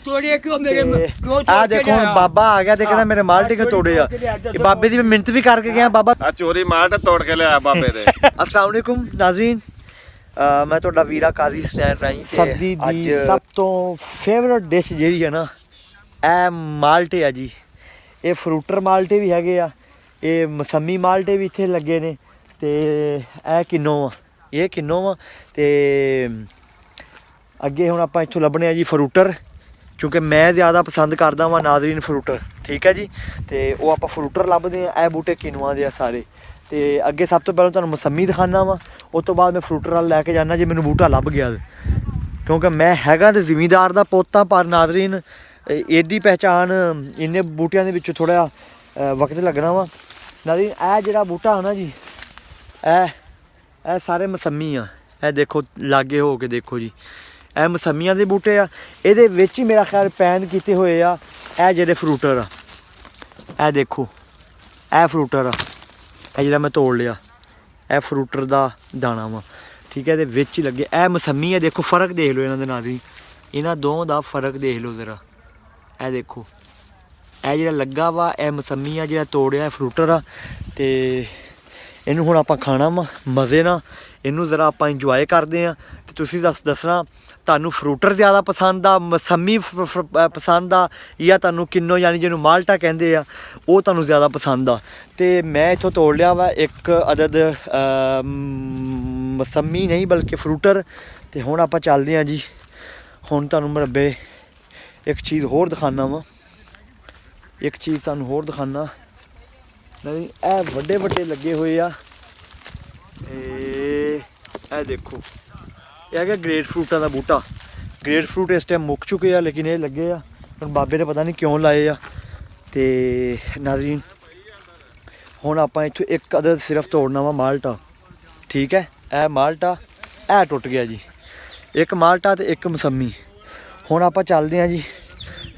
ਤੋੜੇ ਕਿਉਂ ਮੇਰੇ ਆ ਦੇਖੋ ਹੁਣ ਬਾਬਾ ਆ ਗਿਆ ਤੇ ਕਹਿੰਦਾ ਮੇਰੇ ਮਾਲਟੇ ਕਿਉਂ ਤੋੜੇ ਆ। ਇਹ ਬਾਬੇ ਦੀ ਮੈਂ ਮਿੰਨਤ ਵੀ ਕਰਕੇ ਗਿਆ ਬਾਬਾ ਆ ਚੋਰੀ ਮਾਲਟ ਤੋੜ ਕੇ ਲਿਆ ਬਾਬੇ ਦੇ। अस्सलाम वालेकुम नाज़रीन, मैं ਤੁਹਾਡਾ ਵੀਰਾ ਕਾਜ਼ੀ ਹੁਸੈਨ ਰਾਈ। ਸਰਦੀ ਦੀ ਸਭ ਤੋਂ ਫੇਵਰਟ ਡਿਸ਼ ਜਿਹੜੀ ਹੈ ਨਾ ਇਹ ਮਾਲਟੇ ਆ ਜੀ। ਇਹ ਫਰੂਟਰ ਮਾਲਟੇ ਵੀ ਹੈਗੇ ਆ, ਇਹ ਮਸੰਮੀ ਮਾਲਟੇ ਵੀ ਇੱਥੇ ਲੱਗੇ ਨੇ ਤੇ ਇਹ ਕਿੰਨੋ ਆ ਤੇ ਅੱਗੇ ਹੁਣ ਆਪਾਂ ਇੱਥੋਂ ਲੱਭਣੇ ਆ ਜੀ ਫਰੂਟਰ, ਕਿਉਂਕਿ ਮੈਂ ਜ਼ਿਆਦਾ ਪਸੰਦ ਕਰਦਾ ਵਾਂ ਨਾਜ਼ਰੀਨ ਫਰੂਟਰ, ਠੀਕ ਹੈ ਜੀ। ਤੇ ਉਹ ਆਪਾਂ ਫਰੂਟਰ ਲੱਭਦੇ ਆ। ਇਹ ਬੂਟੇ ਕਿਨੂਆਂ ਦੇ ਆ ਸਾਰੇ। ਤੇ ਅੱਗੇ ਸਭ ਤੋਂ ਪਹਿਲਾਂ ਤੁਹਾਨੂੰ ਮਸੰਮੀ ਦਿਖਾਣਾ ਵਾ, ਉਸ ਤੋਂ ਬਾਅਦ ਮੈਂ ਫਰੂਟਰ ਵੱਲ ਲੈ ਕੇ ਜਾਣਾ ਜੇ ਮੈਨੂੰ ਬੂਟਾ ਲੱਭ ਗਿਆ, ਕਿਉਂਕਿ ਮੈਂ ਹੈਗਾ ਤੇ ਜ਼ਿਮੀਂਦਾਰ ਦਾ ਪੋਤਾ। ਪਰ ਨਾਜ਼ਰੀਨ ਏਡੀ ਪਹਿਚਾਣ ਇੰਨੇ ਬੂਟਿਆਂ ਦੇ ਵਿੱਚੋਂ ਥੋੜ੍ਹਾ ਵਕਤ ਲੱਗਣਾ ਵਾ। ਨਾਜ਼ਰੀਨ ਇਹ ਜਿਹੜਾ ਬੂਟਾ ਆ ਨਾ ਜੀ, ਇਹ ਸਾਰੇ ਮਸੰਮੀ ਆ। ਇਹ ਦੇਖੋ ਲਾਗੇ ਹੋ ਕੇ ਦੇਖੋ ਜੀ, ਇਹ ਮਸੰਮੀਆਂ ਦੇ ਬੂਟੇ ਆ। ਇਹਦੇ ਵਿੱਚ ਹੀ ਮੇਰਾ ਖਿਆਲ ਪੈਨ ਕੀਤੇ ਹੋਏ ਆ ਇਹ ਜਿਹੜੇ ਫਰੂਟਰ ਆ। ਇਹ ਦੇਖੋ ਇਹ ਫਰੂਟਰ ਆ, ਇਹ ਜਿਹੜਾ ਮੈਂ ਤੋੜ ਲਿਆ ਇਹ ਫਰੂਟਰ ਦਾ ਦਾਣਾ ਵਾ, ਠੀਕ ਹੈ। ਇਹਦੇ ਵਿੱਚ ਹੀ ਲੱਗੇ ਇਹ ਮਸੰਮੀ ਆ। ਦੇਖੋ ਫ਼ਰਕ ਦੇਖ ਲਓ ਇਹਨਾਂ ਦੇ ਨਾਲ ਹੀ, ਇਹਨਾਂ ਦੋਵਾਂ ਦਾ ਫ਼ਰਕ ਦੇਖ ਲਓ ਜ਼ਰਾ। ਇਹ ਦੇਖੋ ਇਹ ਜਿਹੜਾ ਲੱਗਾ ਵਾ ਇਹ ਮਸੰਮੀ ਆ, ਜਿਹੜਾ ਤੋੜਿਆ ਇਹ ਫਰੂਟਰ ਆ। ਤੇ ਇਹਨੂੰ ਹੁਣ ਆਪਾਂ ਖਾਣਾ ਵਾ ਮਜ਼ੇ ਨਾਲ, ਇਹਨੂੰ ਜ਼ਰਾ ਆਪਾਂ ਇੰਜੋਏ ਕਰਦੇ ਹਾਂ। ਅਤੇ ਤੁਸੀਂ ਦੱਸਣਾ ਤੁਹਾਨੂੰ ਫਰੂਟਰ ਜ਼ਿਆਦਾ ਪਸੰਦ ਆ, ਮਸੰਮੀ ਪਸੰਦ ਆ, ਜਾਂ ਤੁਹਾਨੂੰ ਕਿੰਨੋ ਯਾਨੀ ਜਿਹਨੂੰ ਮਾਲਟਾ ਕਹਿੰਦੇ ਆ ਉਹ ਤੁਹਾਨੂੰ ਜ਼ਿਆਦਾ ਪਸੰਦ ਆ। ਅਤੇ ਮੈਂ ਇੱਥੋਂ ਤੋੜ ਲਿਆ ਵਾ ਇੱਕ ਅਦਦ ਮਸੰਮੀ ਨਹੀਂ ਬਲਕਿ ਫਰੂਟਰ। ਅਤੇ ਹੁਣ ਆਪਾਂ ਚੱਲਦੇ ਹਾਂ ਜੀ। ਹੁਣ ਤੁਹਾਨੂੰ ਮੁਰੱਬੇ ਇੱਕ ਚੀਜ਼ ਹੋਰ ਦਿਖਾਉਂਦਾ ਵਾ, ਇੱਕ ਚੀਜ਼ ਤੁਹਾਨੂੰ ਹੋਰ ਦਿਖਾਉਂਦਾ। ਨਹੀਂ ਇਹ ਵੱਡੇ ਵੱਡੇ ਲੱਗੇ ਹੋਏ ਆ। ਇਹ ਦੇਖੋ ਇਹ ਹੈਗਾ ਗ੍ਰੇਟ ਫਰੂਟਾਂ ਦਾ ਬੂਟਾ। ਗ੍ਰੇਟ ਫਰੂਟ ਇਸ ਟਾਈਮ ਮੁੱਕ ਚੁੱਕੇ ਆ, ਲੇਕਿਨ ਇਹ ਲੱਗੇ ਆ। ਹੁਣ ਬਾਬੇ ਨੇ ਪਤਾ ਨਹੀਂ ਕਿਉਂ ਲਾਏ ਆ। ਅਤੇ ਨਾਜ਼ਰੀਨ ਹੁਣ ਆਪਾਂ ਇੱਥੋਂ ਇੱਕ ਅਦਦ ਸਿਰਫ ਤੋੜਨਾ ਵਾ ਮਾਲਟਾ, ਠੀਕ ਹੈ। ਇਹ ਮਾਲਟਾ ਇਹ ਟੁੱਟ ਗਿਆ ਜੀ, ਇੱਕ ਮਾਲਟਾ ਅਤੇ ਇੱਕ ਮਸੰਮੀ। ਹੁਣ ਆਪਾਂ ਚੱਲਦੇ ਹਾਂ ਜੀ।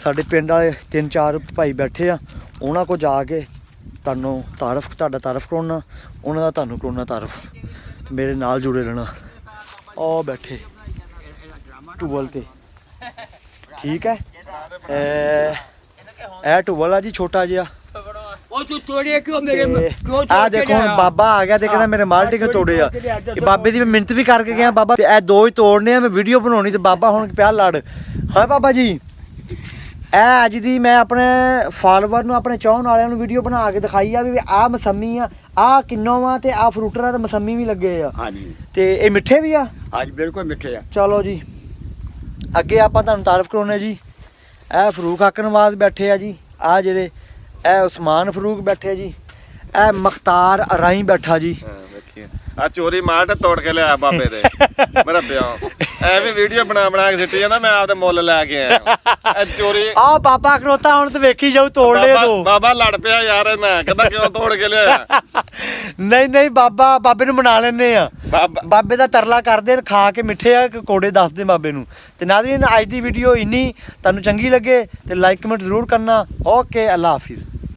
ਸਾਡੇ ਪਿੰਡ ਵਾਲੇ 3-4 ਭਾਈ ਬੈਠੇ ਆ, ਉਹਨਾਂ ਕੋਲ ਜਾ ਕੇ ਤੁਹਾਨੂੰ ਤੁਹਾਡਾ ਤਾਰਫ ਕਰਾਉਣਾ, ਉਹਨਾਂ ਦਾ ਤੁਹਾਨੂੰ ਕਰਾਉਣਾ ਤਾਰਫ। ਮੇਰੇ ਨਾਲ ਜੁੜੇ ਰਹਿਣਾ। ਉਹ ਬੈਠੇ ਟੂਬਲ 'ਤੇ, ਠੀਕ ਹੈ। ਇਹ ਟੂਬਲ ਆ ਜੀ ਛੋਟਾ ਜਿਹਾ। ਉਹ ਤੂੰ ਤੋੜੇ ਕਿਉਂ ਮੇਰੇ ਆ ਦੇਖੋ ਹੁਣ ਬਾਬਾ ਆ ਗਿਆ ਤੇ ਕਹਿੰਦਾ ਮੇਰੇ ਮਾਲਟੇ ਕਿਉਂ ਤੋੜੇ ਆ। ਇਹ ਬਾਬੇ ਦੀ ਮੈਂ ਮਿੰਨਤ ਵੀ ਕਰਕੇ ਗਿਆ ਬਾਬਾ, ਤੇ ਇਹ ਦੋ ਹੀ ਤੋੜਨੇ ਆ, ਮੈਂ ਵੀਡੀਓ ਬਣਾਉਣੀ ਤੇ ਬਾਬਾ ਹੁਣ ਪਿਆ ਲੜ। ਹਾਂ ਬਾਬਾ ਜੀ, ਇਹ ਅੱਜ ਦੀ ਮੈਂ ਆਪਣੇ ਫਾਲੋਵਰ ਨੂੰ, ਆਪਣੇ ਚਾਹਣ ਵਾਲਿਆਂ ਨੂੰ ਵੀਡੀਓ ਬਣਾ ਕੇ ਦਿਖਾਈ ਆ ਵੀ ਆਹ ਮਸੰਮੀ ਆ, ਆਹ ਕਿੰਨੋ ਵਾ ਤੇ ਆਹ ਫਰੂਟਰ ਆ ਤੇ ਮਸੰਮੀ ਵੀ ਲੱਗੇ ਆ। ਹਾਂਜੀ ਤੇ ਇਹ ਮਿੱਠੇ ਵੀ ਆ। ਹਾਂਜੀ ਬਿਲਕੁਲ ਮਿੱਠੇ ਆ। ਚਲੋ ਜੀ ਅੱਗੇ ਆਪਾਂ ਤੁਹਾਨੂੰ ਤਾਰਫ ਕਰਾਉਣੇ ਜੀ। ਇਹ ਫਰੂਕ ਹਾਕਨਵਾਜ਼ ਬੈਠੇ ਆ ਜੀ, ਆਹ ਜਿਹੜੇ ਇਹ ਉਸਮਾਨ ਫਰੂਕ ਬੈਠੇ ਜੀ, ਇਹ ਮਖਤਾਰ ਅਰਾਈ ਬੈਠਾ ਜੀ। ਆ ਚੋਰੀ ਮਾਲਟ ਤੋੜ ਕੇ ਲਿਆ ਬਾਬੇ ਦੇ ਮੇਰਾ ਪਿਓ। ਐਵੇਂ ਵੀਡੀਓ ਬਣਾ ਕੇ ਸਿੱਟੀ ਜਾਂਦਾ, ਮੈਂ ਆਪਦੇ ਮੁੱਲ ਲੈ ਕੇ ਆਇਆ ਚੋਰੀ। ਆ ਬਾਬਾ ਖਲੋਤਾ ਹੁਣ ਤੇ ਵੇਖੀ ਜਾਊ ਤੋੜ ਲਿਆ ਤੂੰ। ਬਾਬਾ ਲੜ ਪਿਆ ਯਾਰ ਇਹਨਾਂ, ਕਹਿੰਦਾ ਕਿਉਂ ਤੋੜ ਕੇ ਲਿਆ। ਨਹੀਂ ਬਾਬੇ ਨੂੰ ਮਨਾ ਲੈਣੇ ਆ। ਬਾਬੇ ਦਾ ਤਰਲਾ ਕਰਦੇ ਖਾ ਕੇ ਮਿੱਠੇ ਆ ਕੋੜੇ ਦੱਸਦੇ ਬਾਬੇ ਨੂੰ। ਤੇ ਨਾਜ਼ਰੀਨ ਅੱਜ ਦੀ ਵੀਡੀਓ ਇੰਨੀ ਤੁਹਾਨੂੰ ਚੰਗੀ ਲੱਗੇ ਤੇ ਲਾਈਕ ਕਮੈਂਟ ਜ਼ਰੂਰ ਕਰਨਾ। ਓਕੇ, ਅੱਲਾ ਹਾਫਿਜ਼।